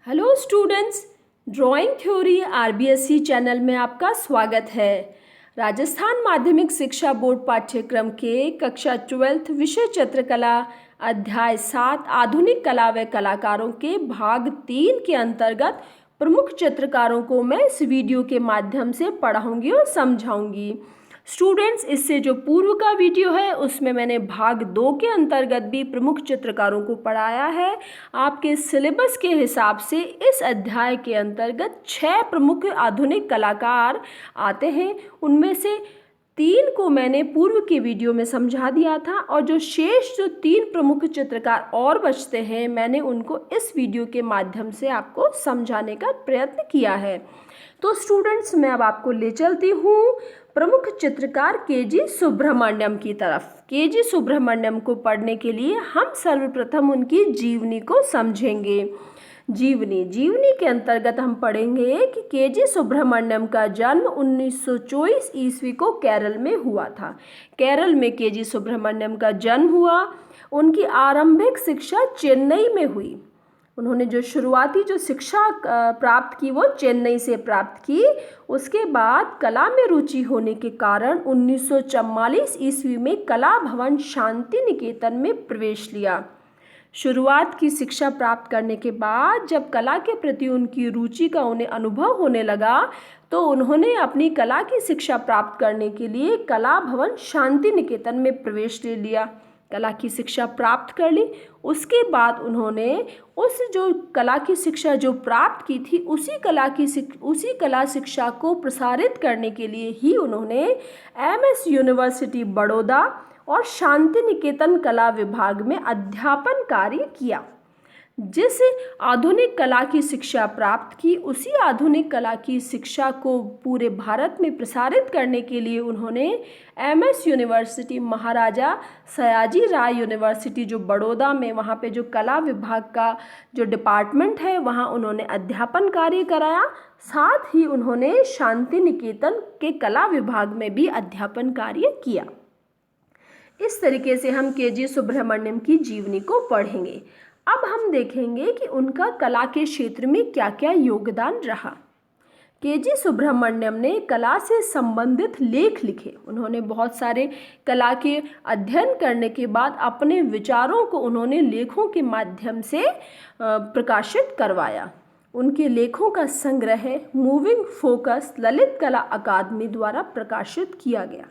Hello students, drawing theory RBSC channel में आपका स्वागत है। राजस्थान माध्यमिक शिक्षा बोर्ड पाठ्यक्रम के कक्षा 12th विषय चित्रकला अध्याय 7 आधुनिक कला व कलाकारों के भाग 3 के अंतर्गत प्रमुख चित्रकारों को मैं इस वीडियो के माध्यम से पढ़ाऊंगी और समझाऊंगी। स्टूडेंट्स, इससे जो पूर्व का वीडियो है उसमें मैंने भाग 2 के अंतर्गत भी प्रमुख चित्रकारों को पढ़ाया है। आपके सिलेबस के हिसाब से इस अध्याय के अंतर्गत 6 प्रमुख आधुनिक कलाकार आते हैं। उनमें से 3 को मैंने पूर्व के वीडियो में समझा दिया था और जो शेष 3 प्रमुख चित्रकार और बचते हैं, मैंने उनको इस वीडियो के माध्यम से आपको समझाने का प्रयत्न किया है। तो स्टूडेंट्स, मैं अब आपको ले चलती हूँ प्रमुख चित्रकार के.जी. सुब्रमण्यम की तरफ। के.जी. सुब्रमण्यम को पढ़ने के लिए हम सर्वप्रथम उनकी जीवनी को समझेंगे। जीवनी के अंतर्गत हम पढ़ेंगे कि के.जी. सुब्रमण्यम का जन्म 1924 ईस्वी को केरल में हुआ था। केरल में के.जी. सुब्रमण्यम का जन्म हुआ। उनकी आरंभिक शिक्षा चेन्नई में हुई। उन्होंने जो शुरुआती शिक्षा प्राप्त की वो चेन्नई से प्राप्त की। उसके बाद कला में रुचि होने के कारण 1944 ईस्वी में कला भवन शांति निकेतन में प्रवेश लिया। शुरुआत की शिक्षा प्राप्त करने के बाद जब कला के प्रति उनकी रुचि का उन्हें अनुभव होने लगा तो उन्होंने अपनी कला की शिक्षा प्राप्त करने के लिए कला भवन शांति निकेतन में प्रवेश ले लिया। कला की शिक्षा प्राप्त कर ली। उसके बाद उन्होंने उस जो कला की शिक्षा जो प्राप्त की थी उसी कला शिक्षा को प्रसारित करने के लिए ही उन्होंने एमएस यूनिवर्सिटी बड़ौदा और शांति निकेतन कला विभाग में अध्यापन कार्य किया। जिस आधुनिक कला की शिक्षा प्राप्त की उसी आधुनिक कला की शिक्षा को पूरे भारत में प्रसारित करने के लिए उन्होंने एमएस यूनिवर्सिटी महाराजा सयाजी राय यूनिवर्सिटी जो बड़ौदा में वहाँ पे जो कला विभाग का जो डिपार्टमेंट है वहाँ उन्होंने अध्यापन कार्य कराया। साथ ही उन्होंने शांति निकेतन के कला विभाग में भी अध्यापन कार्य किया। इस तरीके से हम के.जी. सुब्रमण्यम की जीवनी को पढ़ेंगे। अब हम देखेंगे कि उनका कला के क्षेत्र में क्या क्या योगदान रहा। के.जी. सुब्रमण्यम ने कला से संबंधित लेख लिखे। उन्होंने बहुत सारे कला के अध्ययन करने के बाद अपने विचारों को उन्होंने लेखों के माध्यम से प्रकाशित करवाया। उनके लेखों का संग्रह मूविंग फोकस ललित कला अकादमी द्वारा प्रकाशित किया गया।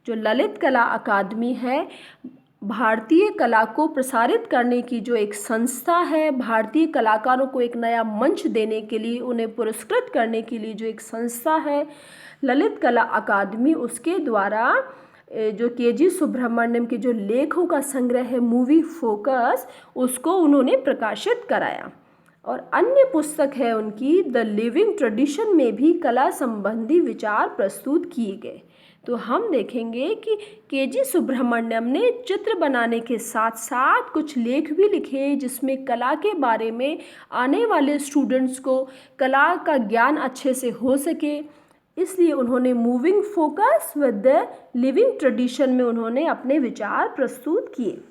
जो ललित कला अकादमी है, भारतीय कला को प्रसारित करने की जो एक संस्था है, भारतीय कलाकारों को एक नया मंच देने के लिए, उन्हें पुरस्कृत करने के लिए जो एक संस्था है ललित कला अकादमी, उसके द्वारा जो के.जी. सुब्रमण्यम के जो लेखों का संग्रह है मूवी फोकस, उसको उन्होंने प्रकाशित कराया। और अन्य पुस्तक है उनकी द लिविंग ट्रेडिशन में भी कला संबंधी विचार प्रस्तुत किए गए। तो हम देखेंगे कि के.जी. सुब्रमण्यम ने चित्र बनाने के साथ साथ कुछ लेख भी लिखे जिसमें कला के बारे में आने वाले स्टूडेंट्स को कला का ज्ञान अच्छे से हो सके, इसलिए उन्होंने moving focus with the living tradition में उन्होंने अपने विचार प्रस्तुत किए।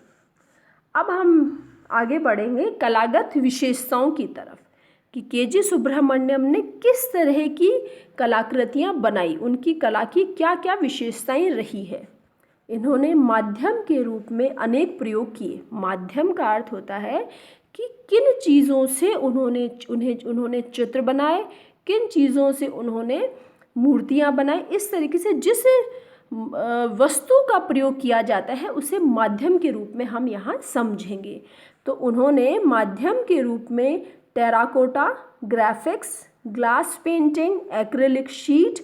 अब हम आगे बढ़ेंगे कलागत विशेषताओं की तरफ कि के.जी. सुब्रमण्यम ने किस तरह की कलाकृतियाँ बनाई, उनकी कला की क्या क्या विशेषताएं रही है। इन्होंने माध्यम के रूप में अनेक प्रयोग किए। माध्यम का अर्थ होता है कि किन चीज़ों से उन्होंने चित्र बनाए, किन चीज़ों से उन्होंने मूर्तियाँ बनाई। इस तरीके से जिस वस्तु का प्रयोग किया जाता है उसे माध्यम के रूप में हम यहाँ समझेंगे। तो उन्होंने माध्यम के रूप में terracotta, graphics, glass painting, acrylic sheet,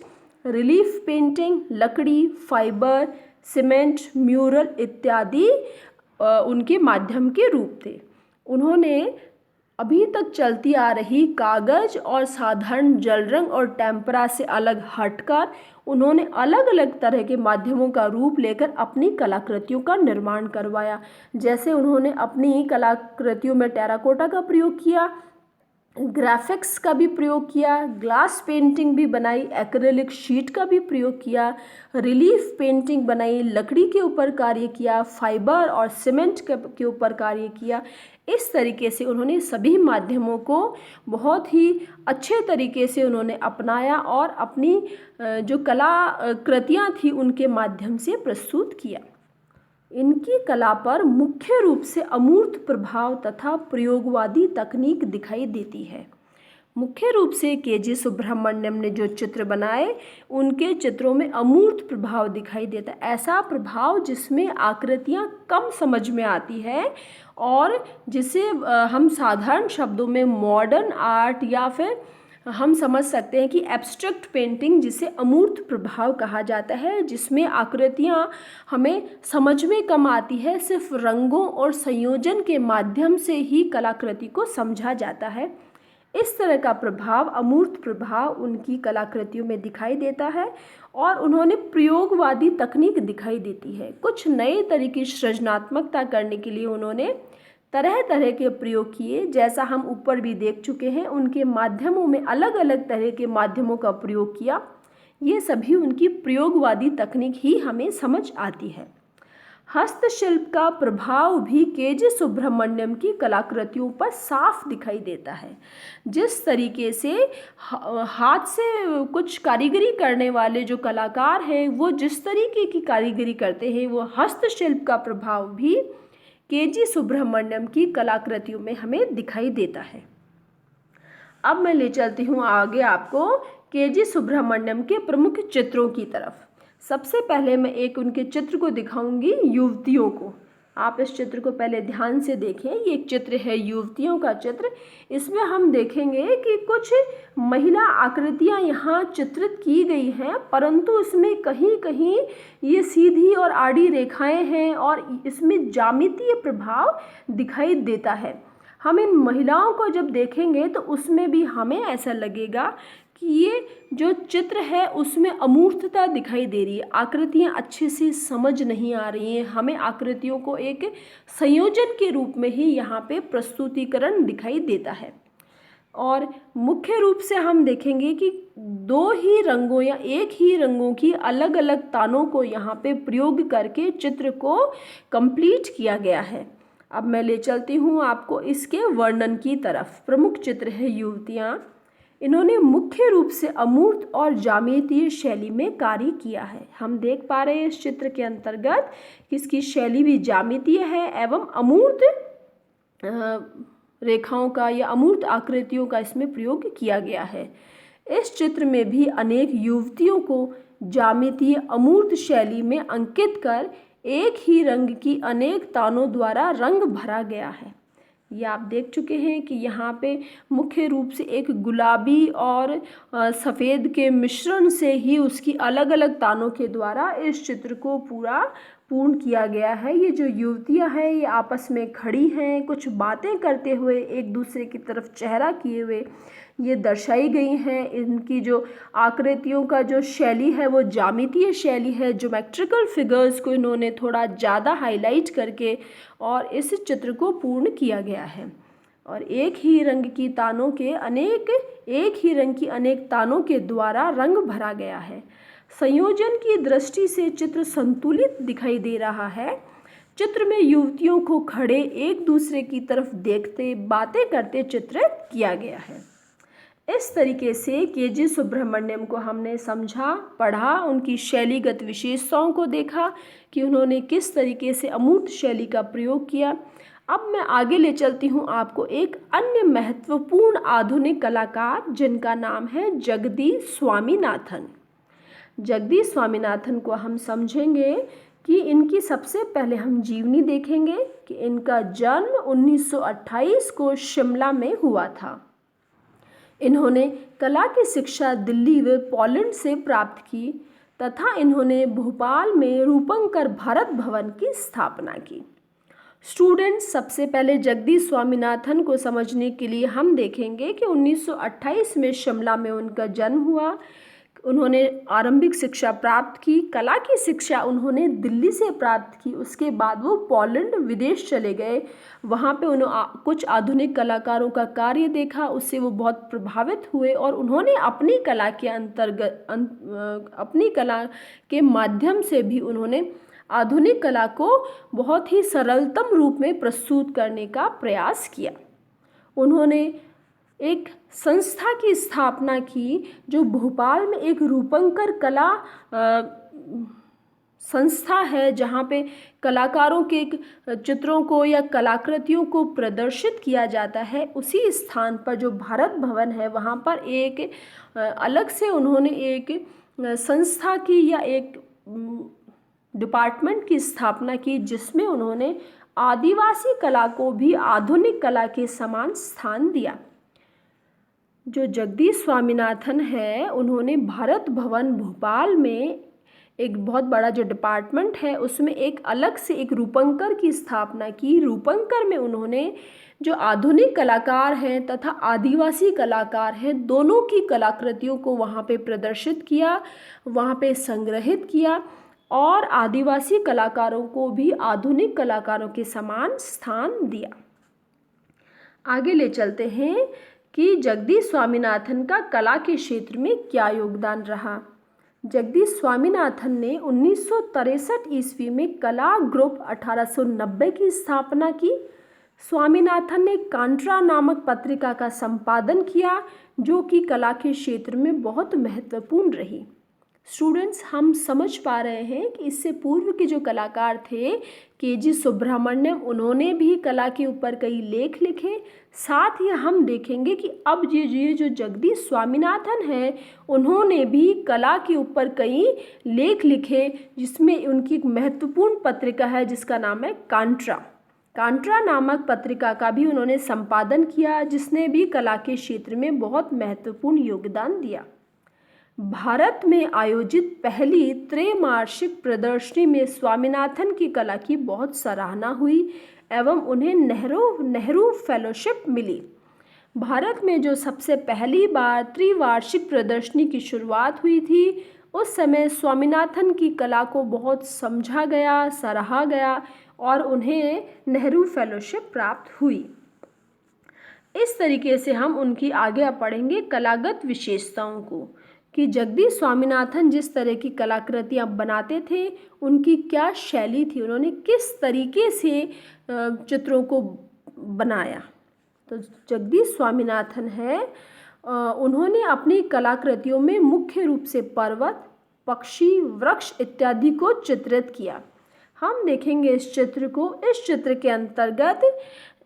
relief painting, लकड़ी, फाइबर, सीमेंट, म्यूरल इत्यादि उनके माध्यम के रूप थे। उन्होंने अभी तक चलती आ रही कागज और साधारण जल रंग और टेम्परा से अलग हटकर उन्होंने अलग अलग तरह के माध्यमों का रूप लेकर अपनी कलाकृतियों का निर्माण करवाया। जैसे उन्होंने अपनी कलाकृतियों में टेराकोटा का प्रयोग किया, ग्राफिक्स का भी प्रयोग किया, ग्लास पेंटिंग भी बनाई, एक्रेलिक शीट का भी प्रयोग किया, रिलीफ पेंटिंग बनाई, लकड़ी के ऊपर कार्य किया, फाइबर और सीमेंट के ऊपर कार्य किया। इस तरीके से उन्होंने सभी माध्यमों को बहुत ही अच्छे तरीके से उन्होंने अपनाया और अपनी जो कला कृतियाँ थी उनके माध्यम से प्रस्तुत किया। इनकी कला पर मुख्य रूप से अमूर्त प्रभाव तथा प्रयोगवादी तकनीक दिखाई देती है। मुख्य रूप से के.जी. सुब्रमण्यम ने जो चित्र बनाए उनके चित्रों में अमूर्त प्रभाव दिखाई देता है। ऐसा प्रभाव जिसमें आकृतियाँ कम समझ में आती है और जिसे हम साधारण शब्दों में मॉडर्न आर्ट या फिर हम समझ सकते हैं कि एब्स्ट्रैक्ट पेंटिंग, जिसे अमूर्त प्रभाव कहा जाता है, जिसमें आकृतियाँ हमें समझ में कम आती है, सिर्फ रंगों और संयोजन के माध्यम से ही कलाकृति को समझा जाता है। इस तरह का प्रभाव, अमूर्त प्रभाव उनकी कलाकृतियों में दिखाई देता है और उन्होंने प्रयोगवादी तकनीक दिखाई देती है। कुछ नए तरीके सृजनात्मकता करने के लिए उन्होंने तरह तरह के प्रयोग किए, जैसा हम ऊपर भी देख चुके हैं। उनके माध्यमों में अलग अलग तरह के माध्यमों का प्रयोग किया। ये सभी उनकी प्रयोगवादी तकनीक ही हमें समझ आती है। हस्तशिल्प का प्रभाव भी के.जी. सुब्रमण्यम की कलाकृतियों पर साफ दिखाई देता है। जिस तरीके से हाथ से कुछ कारीगरी करने वाले जो कलाकार हैं वो जिस तरीके की कारीगरी करते हैं, वो हस्तशिल्प का प्रभाव भी के.जी. सुब्रमण्यम की कलाकृतियों में हमें दिखाई देता है। अब मैं ले चलती हूँ आगे आपको के.जी. सुब्रमण्यम के प्रमुख चित्रों की तरफ। सबसे पहले मैं एक उनके चित्र को दिखाऊंगी, युवतियों को। आप इस चित्र को पहले ध्यान से देखें। ये एक चित्र है युवतियों का चित्र। इसमें हम देखेंगे कि कुछ महिला आकृतियां यहाँ चित्रित की गई हैं, परंतु इसमें कहीं कहीं ये सीधी और आड़ी रेखाएं हैं और इसमें ज्यामितीय प्रभाव दिखाई देता है। हम इन महिलाओं को जब देखेंगे तो उसमें भी हमें ऐसा लगेगा कि ये जो चित्र है उसमें अमूर्तता दिखाई दे रही है। आकृतियाँ अच्छे से समझ नहीं आ रही हैं। हमें आकृतियों को एक संयोजन के रूप में ही यहाँ पे प्रस्तुतिकरण दिखाई देता है। और मुख्य रूप से हम देखेंगे कि दो ही रंगों या एक ही रंगों की अलग अलग तानों को यहाँ पे प्रयोग करके चित्र को कंप्लीट किया गया है। अब मैं ले चलती हूँ आपको इसके वर्णन की तरफ। प्रमुख चित्र है युवतियाँ। इन्होंने मुख्य रूप से अमूर्त और ज्यामितीय शैली में कार्य किया है। हम देख पा रहे हैं इस चित्र के अंतर्गत कि इसकी शैली भी ज्यामितीय है एवं अमूर्त रेखाओं का या अमूर्त आकृतियों का इसमें प्रयोग किया गया है। इस चित्र में भी अनेक युवतियों को ज्यामितीय अमूर्त शैली में अंकित कर एक ही रंग की अनेक तानों द्वारा रंग भरा गया है। ये आप देख चुके हैं कि यहाँ पे मुख्य रूप से एक गुलाबी और सफ़ेद के मिश्रण से ही उसकी अलग अलग तानों के द्वारा इस चित्र को पूर्ण किया गया है। ये जो युवतियाँ हैं ये आपस में खड़ी हैं, कुछ बातें करते हुए एक दूसरे की तरफ चेहरा किए हुए ये दर्शाई गई हैं। इनकी जो आकृतियों का जो शैली है वो ज्यामितीय शैली है। ज्योमेट्रिकल फिगर्स को इन्होंने थोड़ा ज़्यादा हाईलाइट करके और इस चित्र को पूर्ण किया गया है। और एक ही रंग की अनेक तानों के द्वारा रंग भरा गया है। संयोजन की दृष्टि से चित्र संतुलित दिखाई दे रहा है। चित्र में युवतियों को खड़े एक दूसरे की तरफ देखते बातें करते चित्रित किया गया है। इस तरीके से के.जी. सुब्रमण्यम को हमने समझा, पढ़ा, उनकी शैलीगत विशेषताओं को देखा कि उन्होंने किस तरीके से अमूर्त शैली का प्रयोग किया। अब मैं आगे ले चलती हूँ आपको एक अन्य महत्वपूर्ण आधुनिक कलाकार जिनका नाम है जगदीश स्वामीनाथन। जगदीश स्वामीनाथन को हम समझेंगे कि इनकी सबसे पहले हम जीवनी देखेंगे कि इनका जन्म 1928 को शिमला में हुआ था। इन्होंने कला की शिक्षा दिल्ली व पोलैंड से प्राप्त की तथा इन्होंने भोपाल में रूपंकर भारत भवन की स्थापना की। स्टूडेंट्स, सबसे पहले जगदीश स्वामीनाथन को समझने के लिए हम देखेंगे कि 1928 में शिमला में उनका जन्म हुआ। उन्होंने आरंभिक शिक्षा प्राप्त की। कला की शिक्षा उन्होंने दिल्ली से प्राप्त की। उसके बाद वो पोलैंड विदेश चले गए। वहाँ पे उन्होंने कुछ आधुनिक कलाकारों का कार्य देखा, उससे वो बहुत प्रभावित हुए और उन्होंने अपनी कला के अपनी कला के माध्यम से भी उन्होंने आधुनिक कला को बहुत ही सरलतम रूप में प्रस्तुत करने का प्रयास किया। उन्होंने एक संस्था की स्थापना की जो भोपाल में एक रूपंकर कला संस्था है, जहाँ पे कलाकारों के चित्रों को या कलाकृतियों को प्रदर्शित किया जाता है। उसी स्थान पर जो भारत भवन है वहाँ पर एक अलग से उन्होंने एक संस्था की या एक डिपार्टमेंट की स्थापना की, जिसमें उन्होंने आदिवासी कला को भी आधुनिक कला के समान स्थान दिया। जो जगदीश स्वामीनाथन है, उन्होंने भारत भवन भोपाल में एक बहुत बड़ा जो डिपार्टमेंट है उसमें एक अलग से एक रूपंकर की स्थापना की। रूपंकर में उन्होंने जो आधुनिक कलाकार हैं तथा आदिवासी कलाकार हैं, दोनों की कलाकृतियों को वहाँ पे प्रदर्शित किया, वहाँ पे संग्रहित किया और आदिवासी कलाकारों को भी आधुनिक कलाकारों के समान स्थान दिया। आगे ले चलते हैं कि जगदीश स्वामीनाथन का कला के क्षेत्र में क्या योगदान रहा। जगदीश स्वामीनाथन ने 1963 ईस्वी में कला ग्रुप 1890 की स्थापना की। स्वामीनाथन ने कांट्रा नामक पत्रिका का संपादन किया, जो कि कला के क्षेत्र में बहुत महत्वपूर्ण रही। स्टूडेंट्स, हम समझ पा रहे हैं कि इससे पूर्व के जो कलाकार थे के.जी. सुब्रमण्यम, उन्होंने भी कला के ऊपर कई लेख लिखे। साथ ही हम देखेंगे कि अब ये जो जगदीश स्वामीनाथन हैं, उन्होंने भी कला के ऊपर कई लेख लिखे, जिसमें उनकी एक महत्वपूर्ण पत्रिका है जिसका नाम है कांट्रा। कांट्रा नामक पत्रिका का भी उन्होंने संपादन किया, जिसने भी कला के क्षेत्र में बहुत महत्वपूर्ण योगदान दिया। भारत में आयोजित पहली त्रैमासिक प्रदर्शनी में स्वामीनाथन की कला की बहुत सराहना हुई एवं उन्हें नेहरू फेलोशिप मिली। भारत में जो सबसे पहली बार त्रिवार्षिक प्रदर्शनी की शुरुआत हुई थी, उस समय स्वामीनाथन की कला को बहुत समझा गया, सराहा गया और उन्हें नेहरू फेलोशिप प्राप्त हुई। इस तरीके से हम उनकी आगे पढ़ेंगे कलागत विशेषताओं को, कि जगदीश स्वामीनाथन जिस तरह की कलाकृतियाँ बनाते थे, उनकी क्या शैली थी, उन्होंने किस तरीके से चित्रों को बनाया। तो जगदीश स्वामीनाथन है, उन्होंने अपनी कलाकृतियों में मुख्य रूप से पर्वत, पक्षी, वृक्ष इत्यादि को चित्रित किया। हम देखेंगे इस चित्र को। इस चित्र के अंतर्गत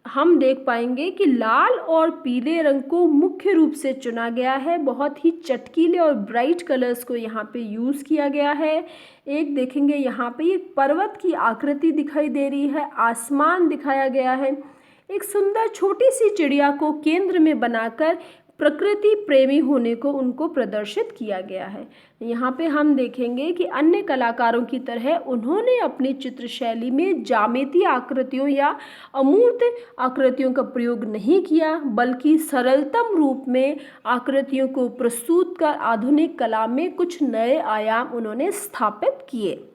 हम देख पाएंगे कि लाल और पीले रंग को मुख्य रूप से चुना गया है। बहुत ही चटकीले और ब्राइट कलर्स को यहाँ पे यूज़ किया गया है। एक देखेंगे यहाँ पे एक पर्वत की आकृति दिखाई दे रही है, आसमान दिखाया गया है, एक सुंदर छोटी सी चिड़िया को केंद्र में बनाकर प्रकृति प्रेमी होने को उनको प्रदर्शित किया गया है। यहाँ पे हम देखेंगे कि अन्य कलाकारों की तरह उन्होंने अपनी चित्र शैली में ज्यामितीय आकृतियों या अमूर्त आकृतियों का प्रयोग नहीं किया, बल्कि सरलतम रूप में आकृतियों को प्रस्तुत कर आधुनिक कला में कुछ नए आयाम उन्होंने स्थापित किए।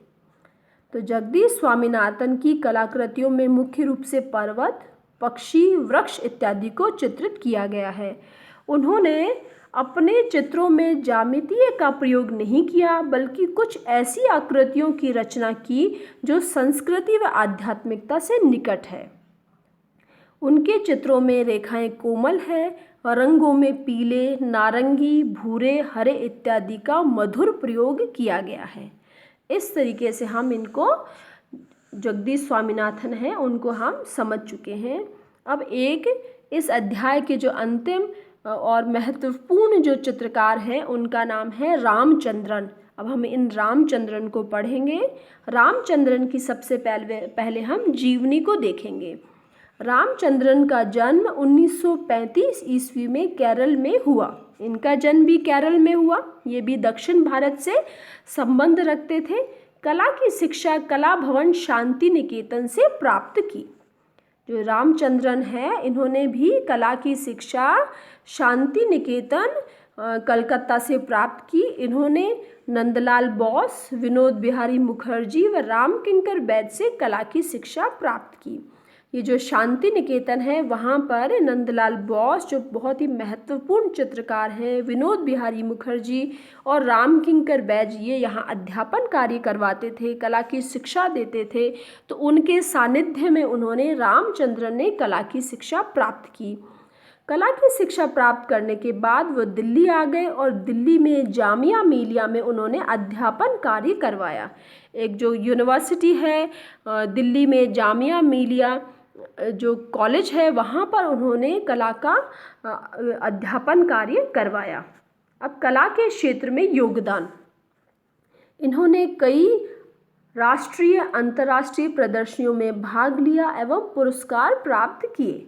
तो जगदीश स्वामीनाथन की कलाकृतियों में मुख्य रूप से पर्वत, पक्षी, वृक्ष इत्यादि को चित्रित किया गया है। उन्होंने अपने चित्रों में ज्यामितीय का प्रयोग नहीं किया, बल्कि कुछ ऐसी आकृतियों की रचना की जो संस्कृति व आध्यात्मिकता से निकट है। उनके चित्रों में रेखाएं कोमल है, रंगों में पीले, नारंगी, भूरे, हरे इत्यादि का मधुर प्रयोग किया गया है। इस तरीके से हम इनको जगदीश स्वामीनाथन हैं उनको हम समझ चुके हैं। अब एक इस अध्याय के जो अंतिम और महत्वपूर्ण जो चित्रकार हैं उनका नाम है रामचंद्रन। अब हम इन रामचंद्रन को पढ़ेंगे। रामचंद्रन की सबसे पहले हम जीवनी को देखेंगे। रामचंद्रन का जन्म 1935 ईस्वी में केरल में हुआ। इनका जन्म भी केरल में हुआ। ये भी दक्षिण भारत से संबंध रखते थे। कला की शिक्षा कला भवन शांति निकेतन से प्राप्त की। जो रामचंद्रन है, इन्होंने भी कला की शिक्षा शांति निकेतन कलकत्ता से प्राप्त की। इन्होंने नंदलाल बोस, विनोद बिहारी मुखर्जी व रामकिंकर बैद से कला की शिक्षा प्राप्त की। ये जो शांति निकेतन है वहाँ पर नंदलाल बोस जो बहुत ही महत्वपूर्ण चित्रकार हैं, विनोद बिहारी मुखर्जी और रामकिंकर बैज ये यहाँ अध्यापन कार्य करवाते थे, कला की शिक्षा देते थे। तो उनके सानिध्य में उन्होंने रामचंद्रन ने कला की शिक्षा प्राप्त की। कला की शिक्षा प्राप्त करने के बाद वो दिल्ली आ गए और दिल्ली में जामिया मिलिया में उन्होंने अध्यापन कार्य करवाया। एक जो यूनिवर्सिटी है दिल्ली में, जामिया मिलिया जो कॉलेज है, वहाँ पर उन्होंने कला का अध्यापन कार्य करवाया। अब कला के क्षेत्र में योगदान, इन्होंने कई राष्ट्रीय अंतर्राष्ट्रीय प्रदर्शनियों में भाग लिया एवं पुरस्कार प्राप्त किए।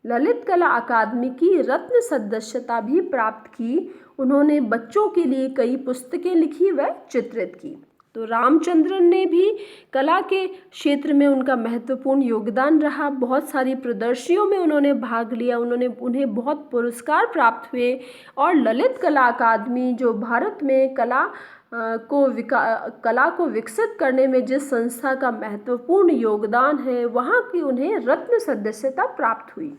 ललित कला अकादमी की रत्न सदस्यता भी प्राप्त की। उन्होंने बच्चों के लिए कई पुस्तकें लिखी व चित्रित की। तो रामचंद्रन ने भी कला के क्षेत्र में उनका महत्वपूर्ण योगदान रहा। बहुत सारी प्रदर्शनियों में उन्होंने भाग लिया, उन्हें बहुत पुरस्कार प्राप्त हुए। और ललित कला अकादमी जो भारत में कला को विकसित करने में जिस संस्था का महत्वपूर्ण योगदान है, वहाँ की उन्हें रत्न सदस्यता प्राप्त हुई।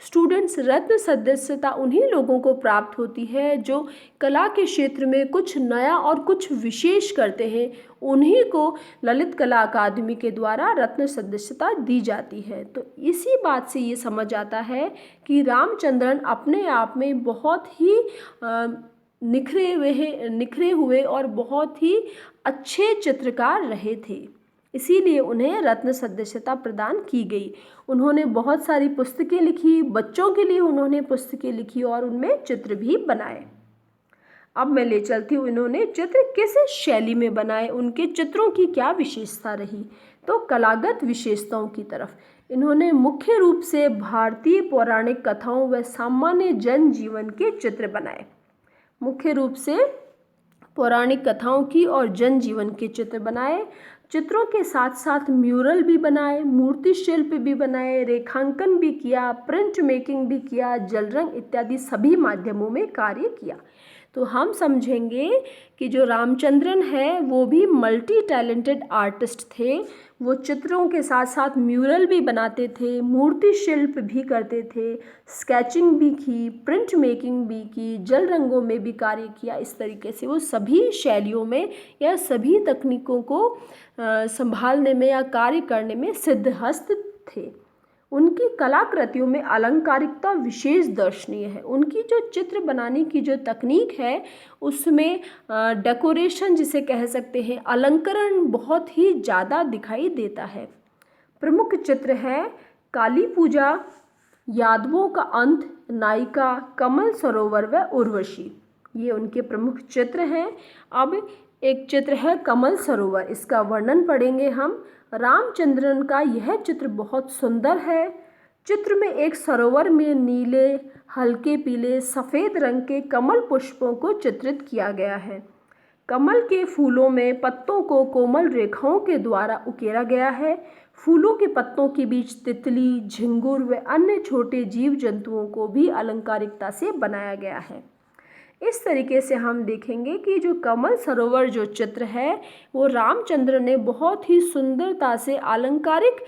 स्टूडेंट्स, रत्न सदस्यता उन्हीं लोगों को प्राप्त होती है जो कला के क्षेत्र में कुछ नया और कुछ विशेष करते हैं, उन्हीं को ललित कला अकादमी के द्वारा रत्न सदस्यता दी जाती है। तो इसी बात से ये समझ आता है कि रामचंद्रन अपने आप में बहुत ही निखरे हुए और बहुत ही अच्छे चित्रकार रहे थे, इसीलिए उन्हें रत्न सदस्यता प्रदान की गई। उन्होंने बहुत सारी पुस्तकें लिखी, बच्चों के लिए उन्होंने पुस्तकें लिखी और उनमें चित्र भी बनाए। अब मैं ले चलती हूँ, इन्होंने चित्र किस शैली में बनाए, उनके चित्रों की क्या विशेषता रही। तो कलागत विशेषताओं की तरफ इन्होंने मुख्य रूप से भारतीय पौराणिक कथाओं व सामान्य जन जीवन के चित्र बनाए। मुख्य रूप से पौराणिक कथाओं की और जन जीवन के चित्र बनाए। चित्रों के साथ साथ म्यूरल भी बनाए, मूर्ति शिल्प भी बनाए, रेखांकन भी किया, प्रिंट मेकिंग भी किया, जल रंग इत्यादि सभी माध्यमों में कार्य किया। तो हम समझेंगे कि जो रामचंद्रन है वो भी मल्टी टैलेंटेड आर्टिस्ट थे। वो चित्रों के साथ साथ म्यूरल भी बनाते थे, मूर्ति शिल्प भी करते थे, स्केचिंग भी की, प्रिंट मेकिंग भी की, जल रंगों में भी कार्य किया। इस तरीके से वो सभी शैलियों में या सभी तकनीकों को संभालने में या कार्य करने में सिद्धहस्त थे। उनकी कलाकृतियों में अलंकारिकता विशेष दर्शनीय है। उनकी जो चित्र बनाने की जो तकनीक है उसमें डेकोरेशन जिसे कह सकते हैं, अलंकरण बहुत ही ज़्यादा दिखाई देता है। प्रमुख चित्र है काली पूजा, यादवों का अंत, नायिका, कमल सरोवर व उर्वशी, ये उनके प्रमुख चित्र हैं। अब एक चित्र है कमल सरोवर, इसका वर्णन पढ़ेंगे हम। रामचंद्रन का यह चित्र बहुत सुंदर है। चित्र में एक सरोवर में नीले, हल्के पीले, सफ़ेद रंग के कमल पुष्पों को चित्रित किया गया है। कमल के फूलों में पत्तों को कोमल रेखाओं के द्वारा उकेरा गया है। फूलों के पत्तों के बीच तितली, झिंगुर व अन्य छोटे जीव जंतुओं को भी अलंकारिकता से बनाया गया है। इस तरीके से हम देखेंगे कि जो कमल सरोवर जो चित्र है वो रामचंद्र ने बहुत ही सुंदरता से अलंकारिक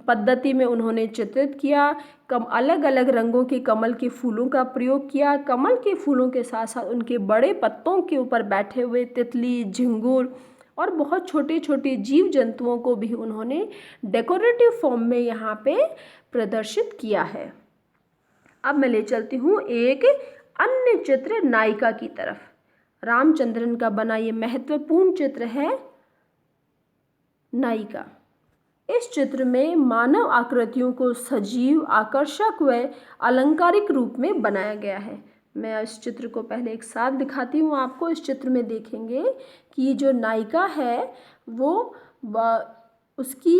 पद्धति में उन्होंने चित्रित किया। अलग अलग रंगों के कमल के फूलों का प्रयोग किया। कमल के फूलों के साथ साथ उनके बड़े पत्तों के ऊपर बैठे हुए तितली, झिंगुर और बहुत छोटे छोटे जीव जंतुओं को भी उन्होंने डेकोरेटिव फॉर्म में यहाँ पे प्रदर्शित किया है। अब मैं ले चलती हूँ एक अन्य चित्र नायिका की तरफ। रामचंद्रन का बना ये महत्वपूर्ण चित्र है नायिका। इस चित्र में मानव आकृतियों को सजीव, आकर्षक व अलंकारिक रूप में बनाया गया है। मैं इस चित्र को पहले एक साथ दिखाती हूँ आपको। इस चित्र में देखेंगे कि जो नायिका है वो उसकी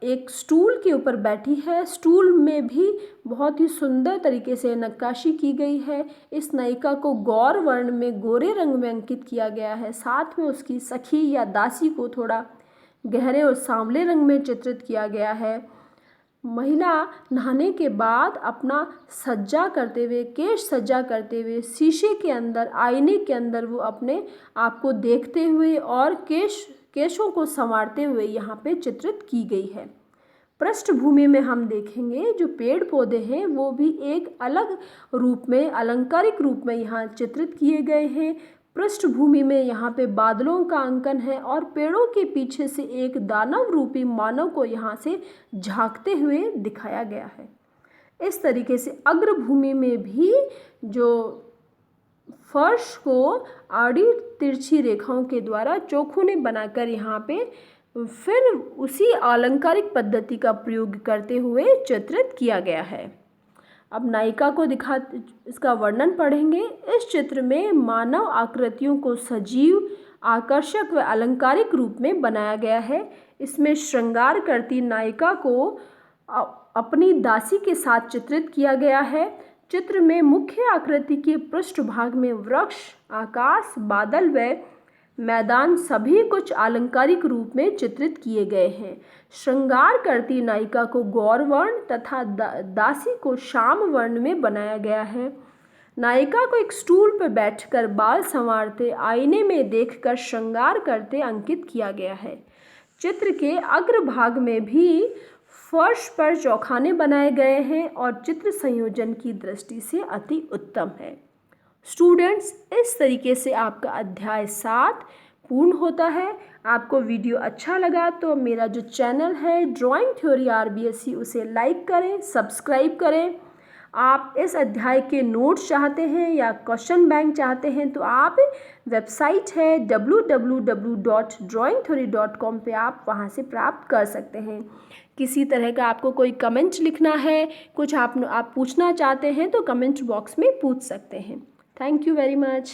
एक स्टूल के ऊपर बैठी है। स्टूल में भी बहुत ही सुंदर तरीके से नक्काशी की गई है। इस नायिका को गौर वर्ण में गोरे रंग में अंकित किया गया है। साथ में उसकी सखी या दासी को थोड़ा गहरे और सांवले रंग में चित्रित किया गया है। महिला नहाने के बाद अपना सज्जा करते हुए, केश सज्जा करते हुए शीशे के अंदर, आईने के अंदर वो अपने आप को देखते हुए और केशों को संवारते हुए यहाँ पे चित्रित की गई है। पृष्ठभूमि में हम देखेंगे जो पेड़ पौधे हैं वो भी एक अलग रूप में, अलंकारिक रूप में यहाँ चित्रित किए गए हैं। पृष्ठभूमि में यहाँ पे बादलों का अंकन है और पेड़ों के पीछे से एक दानव रूपी मानव को यहाँ से झांकते हुए दिखाया गया है। इस तरीके से अग्रभूमि में भी जो फर्श को आड़ी तिरछी रेखाओं के द्वारा चौखुने बनाकर यहाँ पे फिर उसी अलंकारिक पद्धति का प्रयोग करते हुए चित्रित किया गया है। अब नायिका को इसका वर्णन पढ़ेंगे। इस चित्र में मानव आकृतियों को सजीव, आकर्षक व अलंकारिक रूप में बनाया गया है। इसमें श्रृंगार करती नायिका को अपनी दासी के साथ चित्रित किया गया है। चित्र में मुख्य आकृति के पृष्ठभाग में वृक्ष, आकाश, बादल व मैदान सभी कुछ अलंकारिक रूप में चित्रित किए गए हैं। श्रृंगार करती नायिका को गौर वर्ण तथा दासी को श्याम वर्ण में बनाया गया है। नायिका को एक स्टूल पर बैठकर बाल संवारते, आईने में देखकर श्रृंगार करते अंकित किया गया है। चित्र के अग्रभाग में भी फर्श पर चौखाने बनाए गए हैं और चित्र संयोजन की दृष्टि से अति उत्तम है। स्टूडेंट्स, इस तरीके से आपका अध्याय 7 पूर्ण होता है। आपको वीडियो अच्छा लगा तो मेरा जो चैनल है ड्राइंग थ्योरी आरबीएससी उसे लाइक करें, सब्सक्राइब करें। आप इस अध्याय के नोट्स चाहते हैं या क्वेश्चन बैंक चाहते हैं तो आप वेबसाइट है www.drawingtheory.com पे आप वहाँ से प्राप्त कर सकते हैं। किसी तरह का आपको कोई कमेंट लिखना है, कुछ आप पूछना चाहते हैं तो कमेंट बॉक्स में पूछ सकते हैं। Thank you very much.